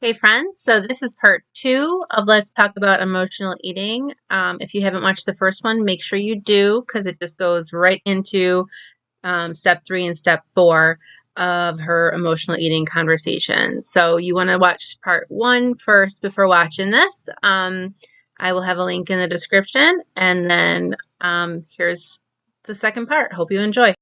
Hey friends, so this is part two of Let's Talk About Emotional Eating. If you haven't watched the first one, make sure you do because it just goes right into step three and step four of her emotional eating conversation. So you want to watch part one first before watching this. I will have a link in the description, and then here's the second part. Hope you enjoy.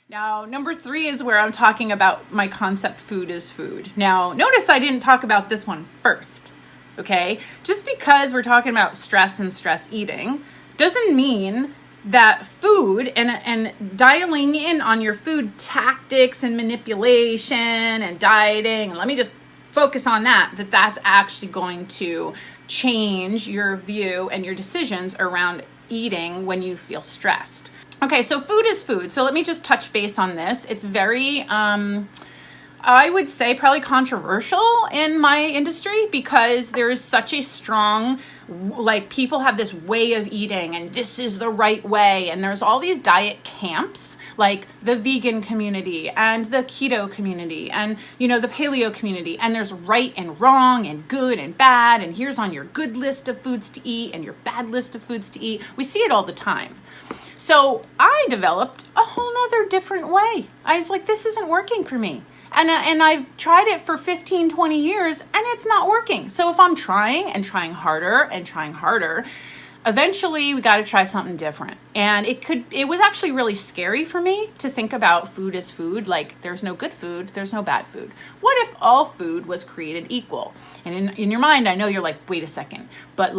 Now, number 3 is where I'm talking about my concept food is food. Now, notice I didn't talk about this one first, okay? Just because we're talking about stress and stress eating doesn't mean that food and dialing in on your food tactics and manipulation and dieting, and let me just focus on that's actually going to change your view and your decisions around eating when you feel stressed. Okay, so food is food. So let me just touch base on this. It's very, I would say probably controversial in my industry because there is such a strong, people have this way of eating and this is the right way. And there's all these diet camps, like the vegan community and the keto community and, the paleo community. And there's right and wrong and good and bad. And here's on your good list of foods to eat and your bad list of foods to eat. We see it all the time. So I developed a whole nother different way. I was like, this isn't working for me. And I've tried it for 15, 20 years and it's not working. So if I'm trying and trying harder, eventually we got to try something different. And it was actually really scary for me to think about food as food. Like there's no good food, there's no bad food. What if all food was created equal? And in your mind, I know you're like, wait a second, but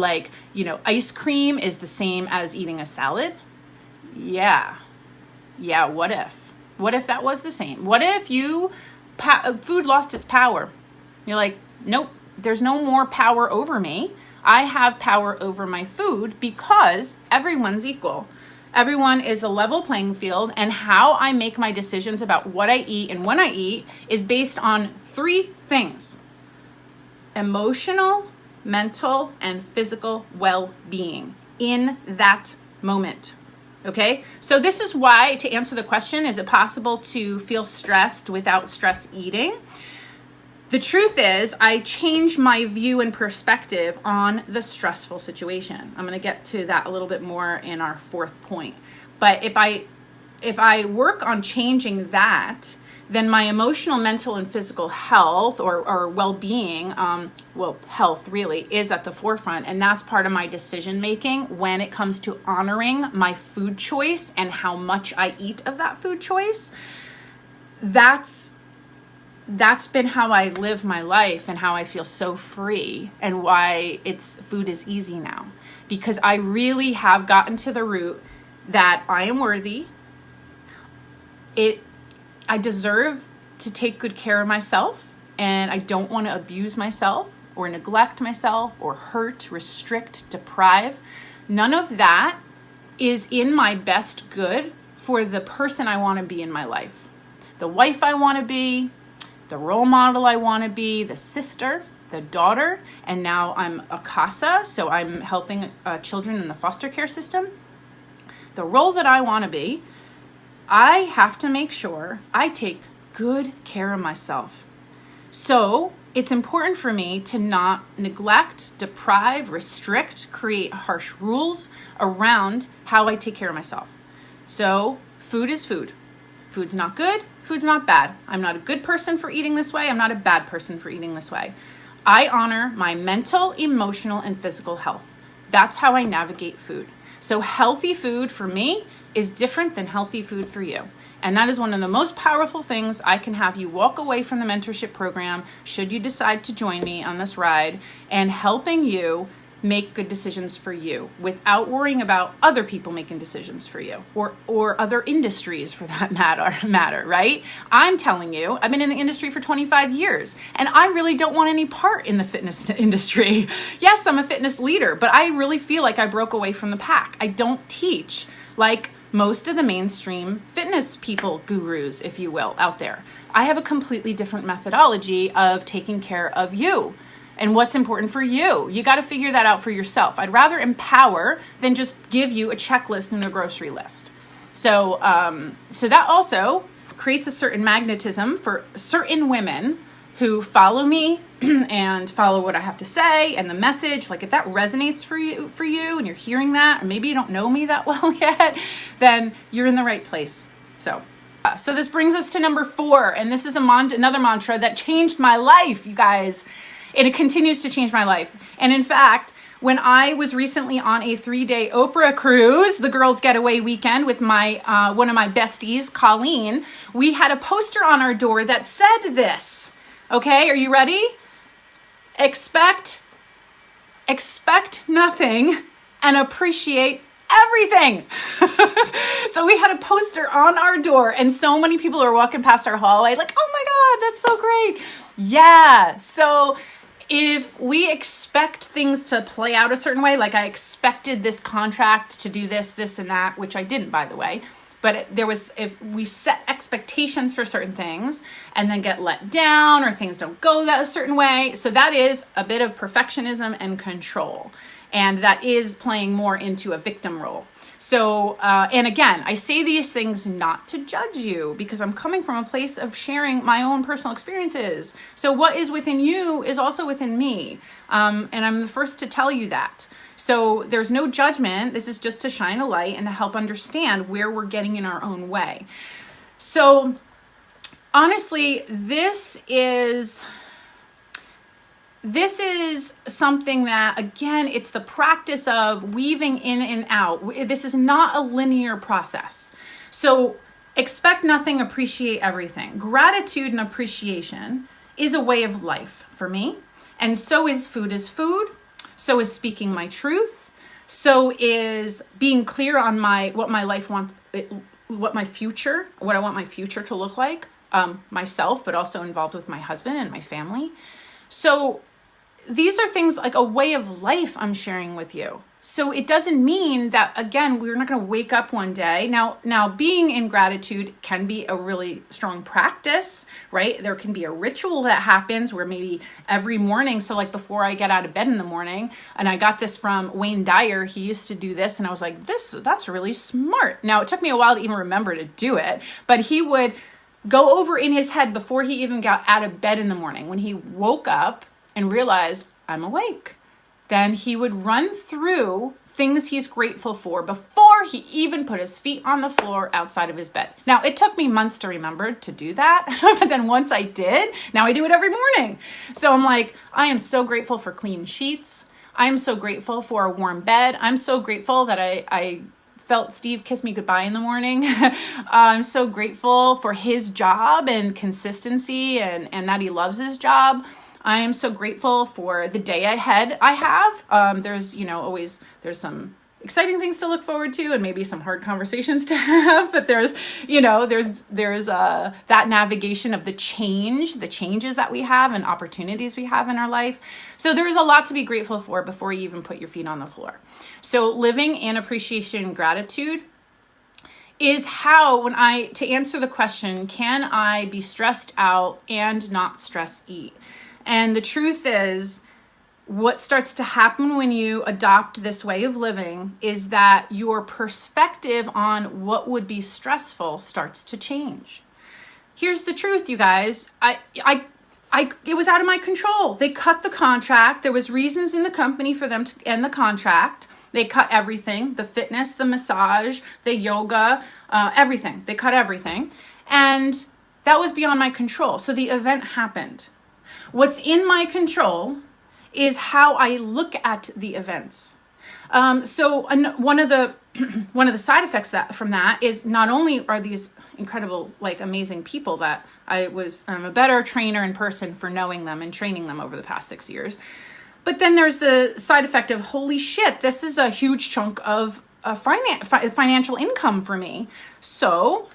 ice cream is the same as eating a salad. Yeah, what if? What if that was the same? What if food lost its power? You're like, nope, there's no more power over me. I have power over my food because everyone's equal. Everyone is a level playing field, and how I make my decisions about what I eat and when I eat is based on 3 things: emotional, mental, and physical well-being in that moment. Okay, so this is why, to answer the question, is it possible to feel stressed without stress eating? The truth is, I change my view and perspective on the stressful situation. I'm going to get to that a little bit more in our 4th point. But if I work on changing that, then my emotional, mental, and physical health or well-being, health really, is at the forefront. And that's part of my decision making when it comes to honoring my food choice and how much I eat of that food choice. That's been how I live my life and how I feel so free, and why food is easy now. Because I really have gotten to the root that I am worthy. I deserve to take good care of myself, and I don't want to abuse myself or neglect myself or hurt, restrict, deprive. None of that is in my best good for the person I want to be in my life. The wife I want to be, the role model I want to be, the sister, the daughter, and now I'm a CASA, so I'm helping children in the foster care system. The role that I want to be, I have to make sure I take good care of myself. So it's important for me to not neglect, deprive, restrict, create harsh rules around how I take care of myself. So food is food. Food's not good, food's not bad. I'm not a good person for eating this way. I'm not a bad person for eating this way. I honor my mental, emotional, and physical health. That's how I navigate food. So healthy food for me is different than healthy food for you. And that is one of the most powerful things I can have you walk away from the mentorship program, should you decide to join me on this ride, and helping you make good decisions for you without worrying about other people making decisions for you, or other industries for that matter, right? I'm telling you, I've been in the industry for 25 years and I really don't want any part in the fitness industry. Yes, I'm a fitness leader, but I really feel like I broke away from the pack. I don't teach like most of the mainstream fitness people, gurus, if you will, out there. I have a completely different methodology of taking care of you and what's important for you. You got to figure that out for yourself. I'd rather empower than just give you a checklist and a grocery list. So that also creates a certain magnetism for certain women who follow me and follow what I have to say and the message. Like if that resonates for you and you're hearing that, or maybe you don't know me that well yet, then you're in the right place. So this brings us to number 4. And this is another mantra that changed my life, you guys. And it continues to change my life. And in fact, when I was recently on a 3-day Oprah cruise, the girls' getaway weekend with my one of my besties, Colleen, we had a poster on our door that said this. Okay, are you ready? Expect nothing and appreciate everything. So we had a poster on our door, and so many people are walking past our hallway like, oh my God, that's so great. Yeah, so if we expect things to play out a certain way, like I expected this contract to do this, this, and that, which I didn't, by the way, but if we set expectations for certain things and then get let down or things don't go that a certain way, so that is a bit of perfectionism and control. And that is playing more into a victim role. So, and again, I say these things not to judge you because I'm coming from a place of sharing my own personal experiences. So what is within you is also within me. And I'm the first to tell you that. So there's no judgment. This is just to shine a light and to help understand where we're getting in our own way. So honestly, this is something that, again, it's the practice of weaving in and out. This is not a linear process. So expect nothing, appreciate everything. Gratitude and appreciation is a way of life for me. And so is food is food. So is speaking my truth. So is being clear on what my life wants, what I want my future to look like, myself, but also involved with my husband and my family. So these are things like a way of life I'm sharing with you. So it doesn't mean that, again, we're not going to wake up one day. Now being in gratitude can be a really strong practice, right? There can be a ritual that happens where maybe every morning, so like before I get out of bed in the morning, and I got this from Wayne Dyer, he used to do this, and I was like, that's really smart. Now it took me a while to even remember to do it, but he would go over in his head before he even got out of bed in the morning. When he woke up and realized, I'm awake, then he would run through things he's grateful for before he even put his feet on the floor outside of his bed. Now, it took me months to remember to do that. But then once I did, now I do it every morning. So I'm like, I am so grateful for clean sheets. I'm so grateful for a warm bed. I'm so grateful that I felt Steve kiss me goodbye in the morning. I'm so grateful for his job and consistency and that he loves his job. I am so grateful for the day ahead I have. There's some exciting things to look forward to and maybe some hard conversations to have, but there's that navigation of the changes that we have and opportunities we have in our life. So there's a lot to be grateful for before you even put your feet on the floor. So living in appreciation and gratitude is how, to answer the question, can I be stressed out and not stress eat? And the truth is, what starts to happen when you adopt this way of living is that your perspective on what would be stressful starts to change. Here's the truth, you guys. It was out of my control. They cut the contract. There was reasons in the company for them to end the contract. They cut everything, the fitness, the massage, the yoga, everything. They cut everything. And that was beyond my control. So the event happened. What's in my control is how I look at the events. So one of the side effects from that is not only are these incredible, amazing people that I'm a better trainer in person for knowing them and training them over the past 6 years, but then there's the side effect of, holy shit, this is a huge chunk of financial income for me. So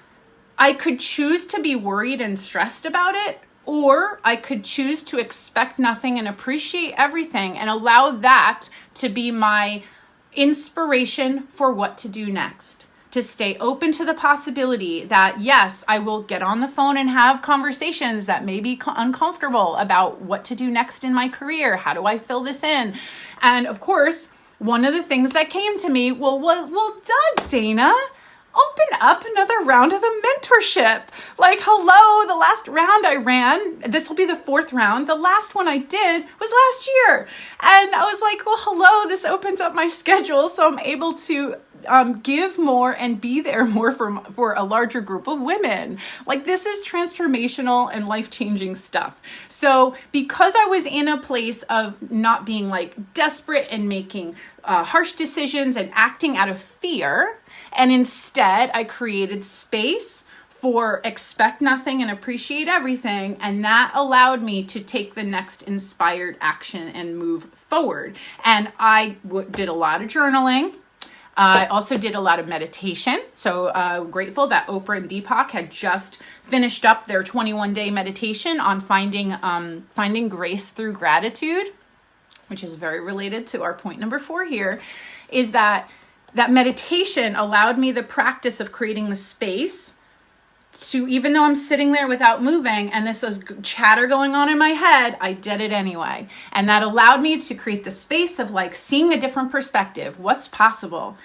I could choose to be worried and stressed about it, or I could choose to expect nothing and appreciate everything and allow that to be my inspiration for what to do next. To stay open to the possibility that, yes, I will get on the phone and have conversations that may be uncomfortable about what to do next in my career. How do I fill this in? And of course, one of the things that came to me, well, duh, Dana, open up another round of the mentorship. Like, hello, the last round I ran, this will be the 4th round. The last one I did was last year. And I was like, well, hello, this opens up my schedule so I'm able to give more and be there more for a larger group of women. Like, this is transformational and life-changing stuff. So because I was in a place of not being like desperate and making harsh decisions and acting out of fear, and instead I created space for expect nothing and appreciate everything. And that allowed me to take the next inspired action and move forward. And I did a lot of journaling. I also did a lot of meditation. So grateful that Oprah and Deepak had just finished up their 21-day meditation on finding grace through gratitude, which is very related to our point number 4 here, is that meditation allowed me the practice of creating the space to, even though I'm sitting there without moving and this is chatter going on in my head, I did it anyway. And that allowed me to create the space of like seeing a different perspective. What's possible?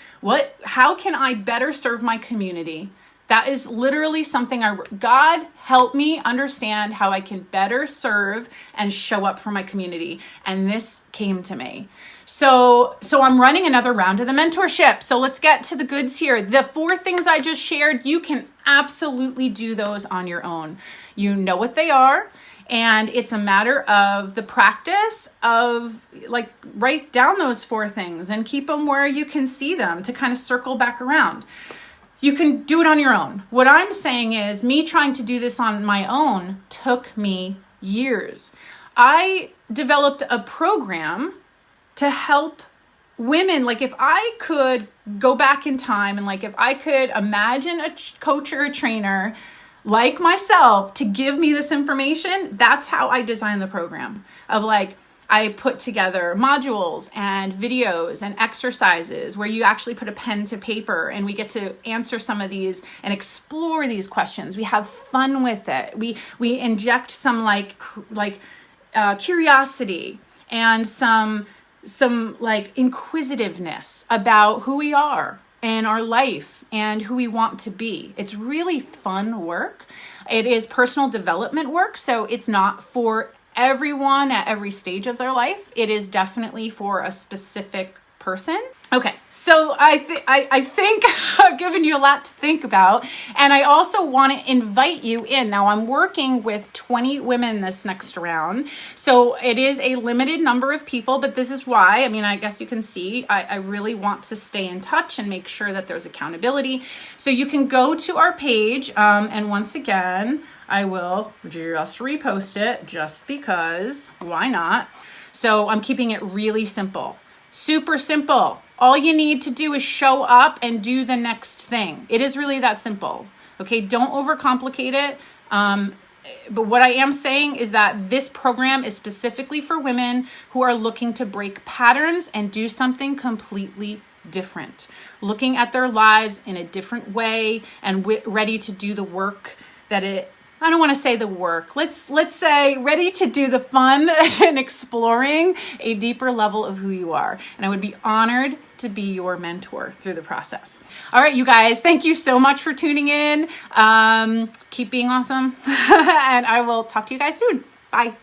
How can I better serve my community? That is literally something God help me understand how I can better serve and show up for my community. And this came to me. So I'm running another round of the mentorship. So let's get to the goods here. The 4 things I just shared, you can absolutely do those on your own. You know what they are. And it's a matter of the practice of like write down those 4 things and keep them where you can see them to kind of circle back around. You can do it on your own. What I'm saying is me trying to do this on my own took me years. I developed a program to help women. Like if I could go back in time and like if I could imagine a coach or a trainer like myself to give me this information, that's how I designed the program. Of like, I put together modules and videos and exercises where you actually put a pen to paper and we get to answer some of these and explore these questions. We have fun with it. We inject some curiosity and some like inquisitiveness about who we are and our life and who we want to be. It's really fun work. It is personal development work, so it's not for everyone at every stage of their life. It is definitely for a specific person. Okay, so I think I've given you a lot to think about, and I also want to invite you in. Now I'm working with 20 women this next round, so it is a limited number of people, but this is why, I mean, I guess you can see, I really want to stay in touch and make sure that there's accountability. So you can go to our page, and once again, I will just repost it just because, why not? So I'm keeping it really simple. Super simple. All you need to do is show up and do the next thing. It is really that simple. Okay, don't overcomplicate it. But what I am saying is that this program is specifically for women who are looking to break patterns and do something completely different. Looking at their lives in a different way and ready to do the work I don't want to say the work. Let's say ready to do the fun and exploring a deeper level of who you are. And I would be honored to be your mentor through the process. All right, you guys, thank you so much for tuning in. Keep being awesome. And I will talk to you guys soon. Bye.